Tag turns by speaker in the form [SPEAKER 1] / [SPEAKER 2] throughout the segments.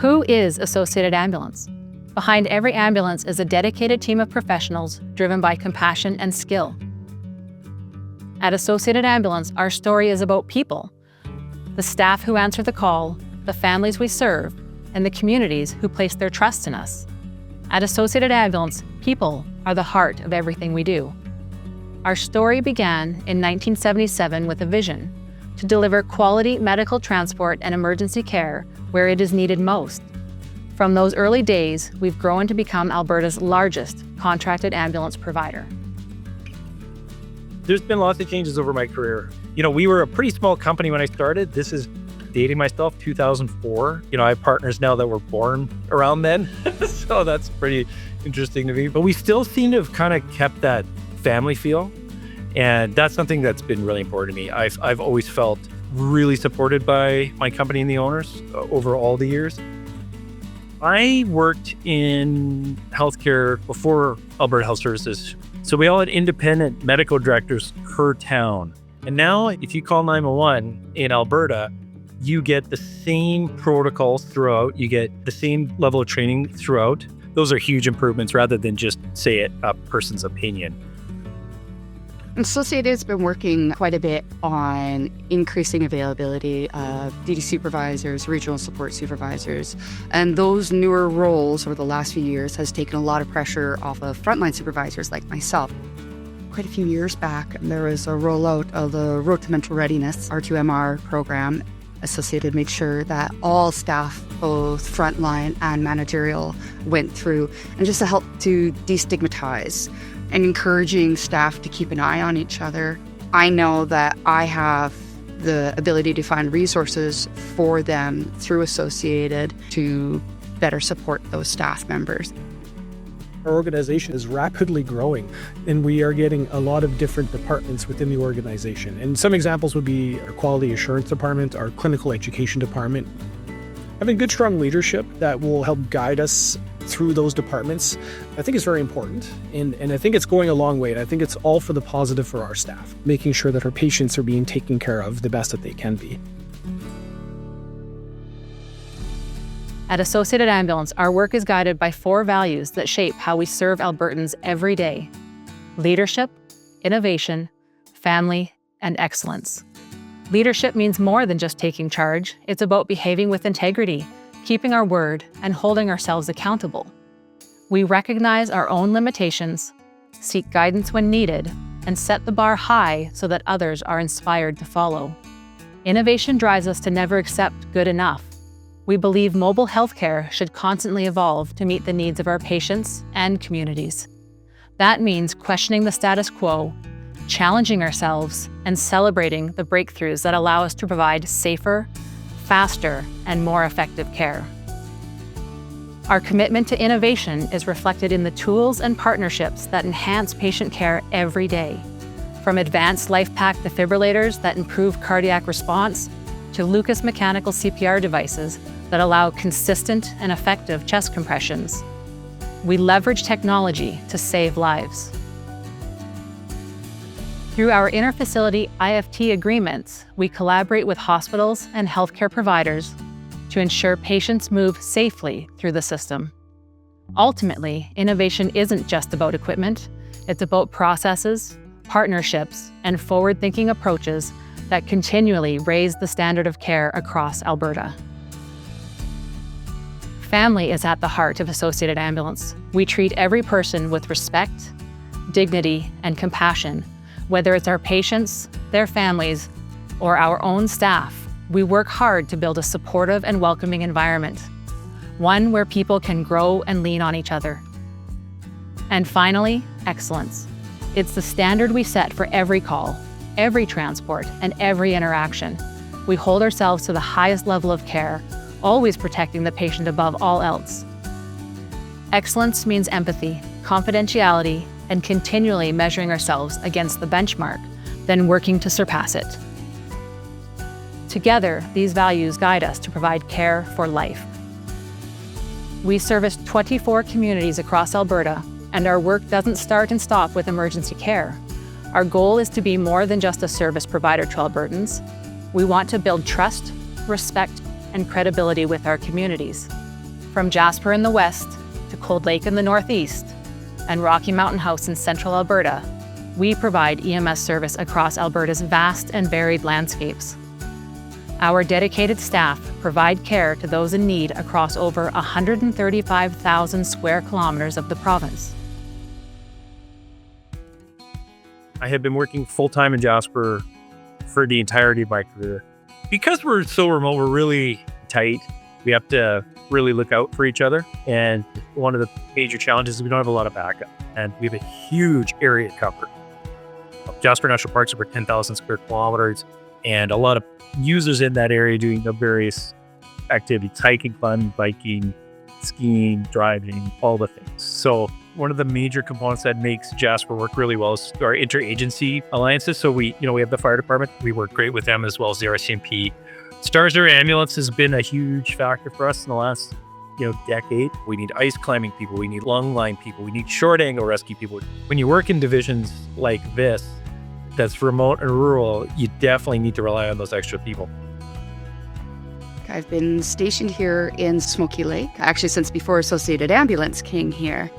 [SPEAKER 1] Who is Associated Ambulance? Behind every ambulance is a dedicated team of professionals driven by compassion and skill. At Associated Ambulance, our story is about people. The staff who answer the call, the families we serve, and the communities who place their trust in us. At Associated Ambulance, people are the heart of everything we do. Our story began in 1977 with a vision to deliver quality medical transport and emergency care where it is needed most. From those early days, we've grown to become Alberta's largest contracted ambulance provider.
[SPEAKER 2] There's been lots of changes over my career. We were a pretty small company when I started. This is dating myself, 2004. I have partners now that were born around then. So that's pretty interesting to me. But we still seem to have kind of kept that family feel. And that's something that's been really important to me. I've always felt really supported by my company and the owners over all the years. I worked in healthcare before Alberta Health Services. So we all had independent medical directors per town. And now if you call 911 in Alberta, you get the same protocols throughout. You get the same level of training throughout. Those are huge improvements rather than just say it a person's opinion.
[SPEAKER 3] Associated has been working quite a bit on increasing availability of duty supervisors, regional support supervisors, and those newer roles over the last few years has taken a lot of pressure off of frontline supervisors like myself. Quite a few years back, there was a rollout of the Road to Mental Readiness, R2MR program. Associated made sure that all staff, both frontline and managerial, went through, and just to help to destigmatize and encouraging staff to keep an eye on each other. I know that I have the ability to find resources for them through Associated to better support those staff members.
[SPEAKER 4] Our organization is rapidly growing, and we are getting a lot of different departments within the organization. And some examples would be our quality assurance department, our clinical education department. Having good, strong leadership that will help guide us through those departments, I think is very important. And I think it's going a long way. And I think it's all for the positive for our staff, making sure that our patients are being taken care of the best that they can be.
[SPEAKER 1] At Associated Ambulance, our work is guided by 4 values that shape how we serve Albertans every day: leadership, innovation, family, and excellence. Leadership means more than just taking charge. It's about behaving with integrity, keeping our word, and holding ourselves accountable. We recognize our own limitations, seek guidance when needed, and set the bar high so that others are inspired to follow. Innovation drives us to never accept good enough. We believe mobile healthcare should constantly evolve to meet the needs of our patients and communities. That means questioning the status quo, challenging ourselves, and celebrating the breakthroughs that allow us to provide safer, faster, and more effective care. Our commitment to innovation is reflected in the tools and partnerships that enhance patient care every day. From advanced LifePak defibrillators that improve cardiac response, to Lucas mechanical CPR devices that allow consistent and effective chest compressions. We leverage technology to save lives. Through our interfacility IFT agreements, we collaborate with hospitals and healthcare providers to ensure patients move safely through the system. Ultimately, innovation isn't just about equipment, it's about processes, partnerships, and forward-thinking approaches that continually raise the standard of care across Alberta. Family is at the heart of Associated Ambulance. We treat every person with respect, dignity, and compassion. Whether it's our patients, their families, or our own staff, we work hard to build a supportive and welcoming environment, one where people can grow and lean on each other. And finally, excellence. It's the standard we set for every call, every transport, and every interaction. We hold ourselves to the highest level of care, always protecting the patient above all else. Excellence means empathy, confidentiality, and continually measuring ourselves against the benchmark, then working to surpass it. Together, these values guide us to provide care for life. We service 24 communities across Alberta, and our work doesn't start and stop with emergency care. Our goal is to be more than just a service provider to Albertans. We want to build trust, respect, and credibility with our communities. From Jasper in the west to Cold Lake in the northeast and Rocky Mountain House in central Alberta, we provide EMS service across Alberta's vast and varied landscapes. Our dedicated staff provide care to those in need across over 135,000 square kilometers of the province.
[SPEAKER 2] I have been working full-time in Jasper for the entirety of my career. Because we're so remote, we're really tight. We have to really look out for each other. And one of the major challenges is we don't have a lot of backup. And we have a huge area covered. Jasper National Park's over 10,000 square kilometers, and a lot of users in that area doing the various activities: hiking, climbing, biking, skiing, driving, all the things. So one of the major components that makes Jasper work really well is our interagency alliances. So we have the fire department. We work great with them, as well as the RCMP. Stars Air Ambulance has been a huge factor for us in the last decade. We need ice climbing people. We need lung line people. We need short angle rescue people. When you work in divisions like this, that's remote and rural, you definitely need to rely on those extra people.
[SPEAKER 3] I've been stationed here in Smoky Lake, actually since before Associated Ambulance came here.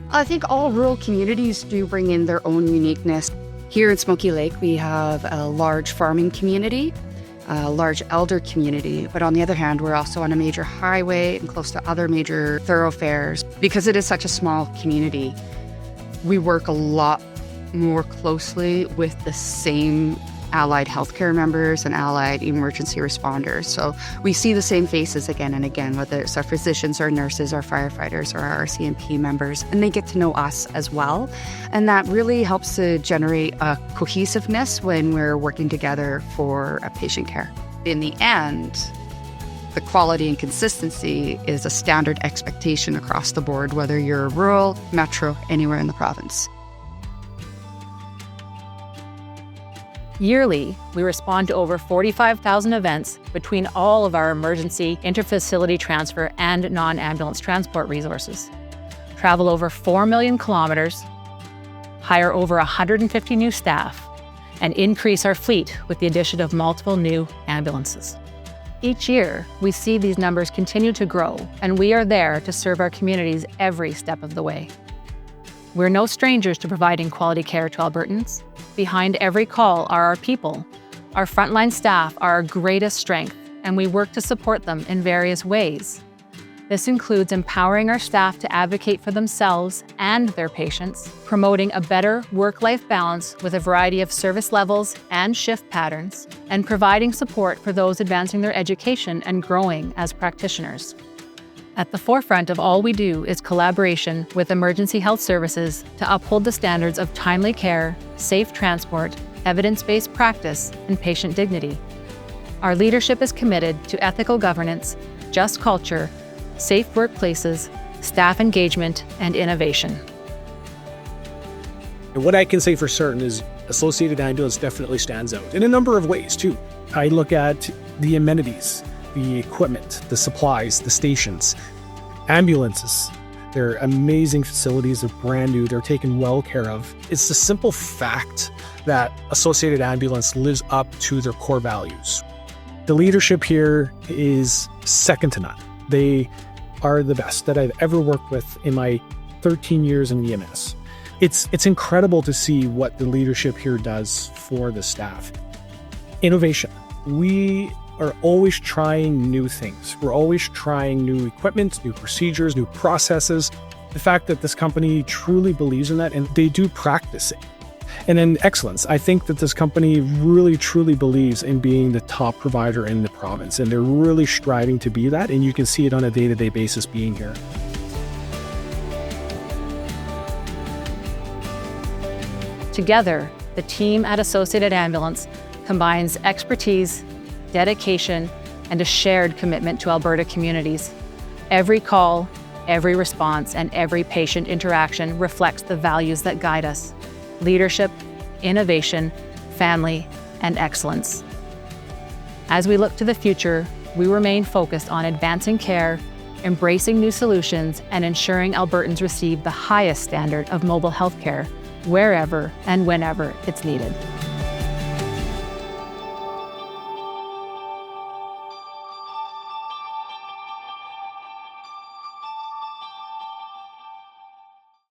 [SPEAKER 3] I think all rural communities do bring in their own uniqueness. Here in Smoky Lake, we have a large farming community, a large elder community, but on the other hand, we're also on a major highway and close to other major thoroughfares. Because it is such a small community, we work a lot more closely with the same allied healthcare members and allied emergency responders. So we see the same faces again and again, whether it's our physicians, our nurses, our firefighters, or our RCMP members, and they get to know us as well. And that really helps to generate a cohesiveness when we're working together for a patient care. In the end, the quality and consistency is a standard expectation across the board, whether you're rural, metro, anywhere in the province.
[SPEAKER 1] Yearly, we respond to over 45,000 events between all of our emergency, interfacility transfer, and non-ambulance transport resources, travel over 4 million kilometers, hire over 150 new staff, and increase our fleet with the addition of multiple new ambulances. Each year, we see these numbers continue to grow, and we are there to serve our communities every step of the way. We're no strangers to providing quality care to Albertans. Behind every call are our people. Our frontline staff are our greatest strength, and we work to support them in various ways. This includes empowering our staff to advocate for themselves and their patients, promoting a better work-life balance with a variety of service levels and shift patterns, and providing support for those advancing their education and growing as practitioners. At the forefront of all we do is collaboration with emergency health services to uphold the standards of timely care, safe transport, evidence-based practice, and patient dignity. Our leadership is committed to ethical governance, just culture, safe workplaces, staff engagement, and innovation.
[SPEAKER 4] And what I can say for certain is Associated Ambulance definitely stands out in a number of ways too. I look at the amenities, the equipment, the supplies, the stations, ambulances. They're amazing facilities. They're brand new. They're taken well care of. It's the simple fact that Associated Ambulance lives up to their core values. The leadership here is second to none. They are the best that I've ever worked with in my 13 years in EMS. It's incredible to see what the leadership here does for the staff. Innovation. We are always trying new things. We're always trying new equipment, new procedures, new processes. The fact that this company truly believes in that and they do practice it. And then excellence. I think that this company really truly believes in being the top provider in the province, and they're really striving to be that, and you can see it on a day-to-day basis being here.
[SPEAKER 1] Together, the team at Associated Ambulance combines expertise, dedication, and a shared commitment to Alberta communities. Every call, every response, and every patient interaction reflects the values that guide us: leadership, innovation, family, and excellence. As we look to the future, we remain focused on advancing care, embracing new solutions, and ensuring Albertans receive the highest standard of mobile health care wherever and whenever it's needed.